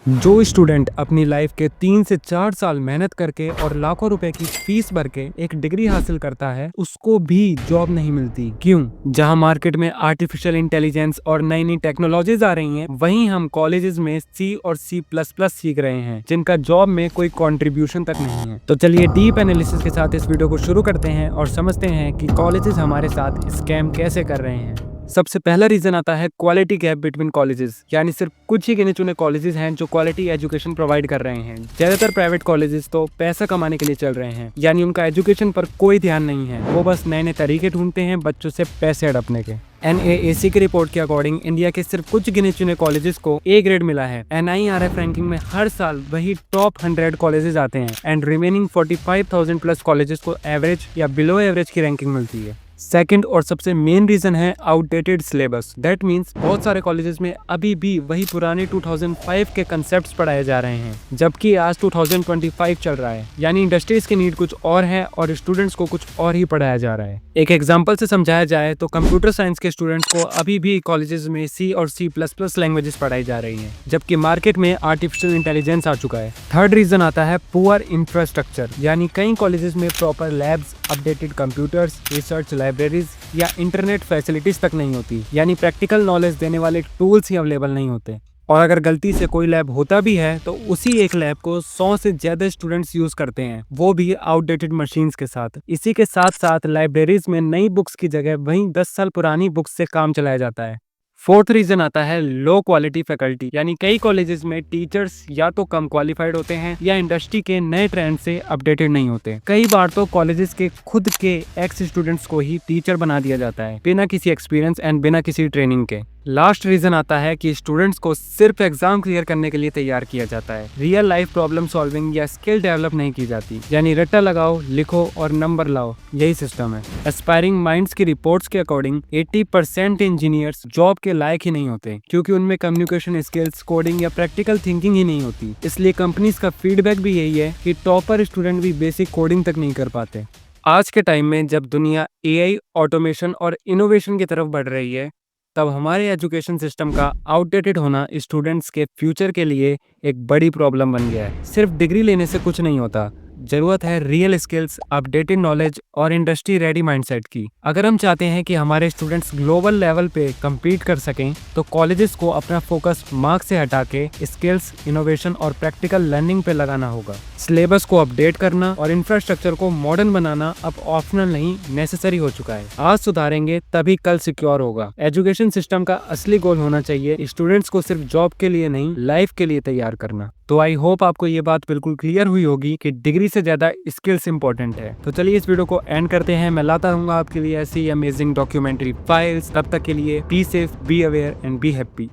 जो स्टूडेंट अपनी लाइफ के 3 से 4 साल मेहनत करके और लाखों रुपए की फीस भर के एक डिग्री हासिल करता है, उसको भी जॉब नहीं मिलती। क्यों? जहां मार्केट में आर्टिफिशियल इंटेलिजेंस और नई नई टेक्नोलॉजीज आ रही हैं, वहीं हम कॉलेजेस में सी और C++ सीख रहे हैं, जिनका जॉब में कोई कंट्रीब्यूशन तक नहीं है। तो चलिए डीप एनालिसिस के साथ इस वीडियो को शुरू करते हैं और समझते हैं कि कॉलेजेस हमारे साथ स्कैम कैसे कर रहे हैं। सबसे पहला रीजन आता है क्वालिटी गैप बिटवीन कॉलेजेस, यानी सिर्फ कुछ ही गिने चुने कॉलेजेस हैं जो क्वालिटी एजुकेशन प्रोवाइड कर रहे हैं। ज्यादातर प्राइवेट कॉलेजेस तो पैसा कमाने के लिए चल रहे हैं, यानी उनका एजुकेशन पर कोई ध्यान नहीं है। वो बस नए नए तरीके ढूंढते हैं बच्चों से पैसे हड़पने के। NAAC की रिपोर्ट के अकॉर्डिंग इंडिया के सिर्फ कुछ गिने चुने कॉलेजेस को A ग्रेड मिला है। NIRF रैंकिंग में हर साल वही टॉप 100 कॉलेजेस आते हैं एंड रिमेनिंग 45,000 प्लस कॉलेजेस को एवरेज या बिलो एवरेज की रैंकिंग मिलती है। सेकंड और सबसे मेन रीजन है आउटडेटेड सिलेबस। दैट मीन्स बहुत सारे कॉलेजेस में अभी भी वही पुराने 2005 के कंसेप्ट्स पढ़ाए जा रहे हैं, जबकि आज 2025 चल रहा है। यानी इंडस्ट्रीज की नीड कुछ और है और स्टूडेंट्स को कुछ और ही पढ़ाया जा रहा है। एक एग्जांपल से समझाया जाए तो कंप्यूटर साइंस के स्टूडेंट्स को अभी भी कॉलेजेस में C और C++ लैंग्वेजेस पढ़ाई जा रही हैं, जबकि मार्केट में आर्टिफिशियल इंटेलिजेंस आ चुका है। थर्ड रीजन आता है पुअर इंफ्रास्ट्रक्चर, यानी कई कॉलेजेस में proper labs, updated computers, research libraries या इंटरनेट फैसिलिटीज तक नहीं होती, यानी प्रैक्टिकल नॉलेज देने वाले टूल्स ही अवेलेबल नहीं होते। और अगर गलती से कोई लैब होता भी है तो उसी एक लैब को 100 से ज्यादा स्टूडेंट्स यूज करते हैं, वो भी आउटडेटेड मशीन्स के साथ। इसी के साथ साथ लाइब्रेरीज में नई बुक्स की जगह वहीं 10 साल पुरानी बुक्स से काम चलाया जाता है। फोर्थ रीजन आता है लो क्वालिटी फैकल्टी, यानी कई कॉलेजेस में टीचर्स या तो कम क्वालिफाइड होते हैं या इंडस्ट्री के नए ट्रेंड से अपडेटेड नहीं होते। कई बार तो कॉलेजेस के खुद के एक्स स्टूडेंट्स को ही टीचर बना दिया जाता है बिना किसी एक्सपीरियंस एंड बिना किसी ट्रेनिंग के। लास्ट रीजन आता है कि स्टूडेंट्स को सिर्फ एग्जाम क्लियर करने के लिए तैयार किया जाता है। रियल लाइफ प्रॉब्लम सॉल्विंग या स्किल डेवलप नहीं की जाती, यानी रट्टा लगाओ, लिखो और नंबर लाओ, यही सिस्टम है। एस्पायरिंग माइंड्स की रिपोर्ट्स के अकॉर्डिंग 80% इंजीनियर्स जॉब के लायक ही नहीं होते, क्योंकि उनमें कम्युनिकेशन स्किल्स, कोडिंग या प्रैक्टिकल थिंकिंग ही नहीं होती। इसलिए कंपनीज का फीडबैक भी यही है कि टॉपर स्टूडेंट भी बेसिक कोडिंग तक नहीं कर पाते। आज के टाइम में जब दुनिया AI, ऑटोमेशन और इनोवेशन की तरफ बढ़ रही है, तब हमारे एजुकेशन सिस्टम का आउटडेटेड होना स्टूडेंट्स के फ्यूचर के लिए एक बड़ी प्रॉब्लम बन गया है। सिर्फ डिग्री लेने से कुछ नहीं होता, जरूरत है रियल स्किल्स, अपडेटेड नॉलेज और इंडस्ट्री रेडी माइंडसेट की। अगर हम चाहते हैं कि हमारे स्टूडेंट्स ग्लोबल लेवल पे compete कर सकें, तो कॉलेजेस को अपना फोकस मार्क्स से हटा के स्किल्स, इनोवेशन और प्रैक्टिकल लर्निंग पे लगाना होगा। सिलेबस को अपडेट करना और इंफ्रास्ट्रक्चर को मॉडर्न बनाना अब ऑप्शनल नहीं, नेसेसरी हो चुका है। आज सुधारेंगे तभी कल सिक्योर होगा। एजुकेशन सिस्टम का असली गोल होना चाहिए स्टूडेंट्स को सिर्फ जॉब के लिए नहीं, लाइफ के लिए तैयार करना। तो आई होप आपको ये बात बिल्कुल क्लियर हुई होगी कि डिग्री से ज्यादा स्किल्स इंपॉर्टेंट है। तो चलिए इस वीडियो को एंड करते हैं। मैं लाता रहूंगा आपके लिए ऐसी अमेजिंग डॉक्यूमेंट्री फाइल्स। तब तक के लिए be safe, be aware and be happy.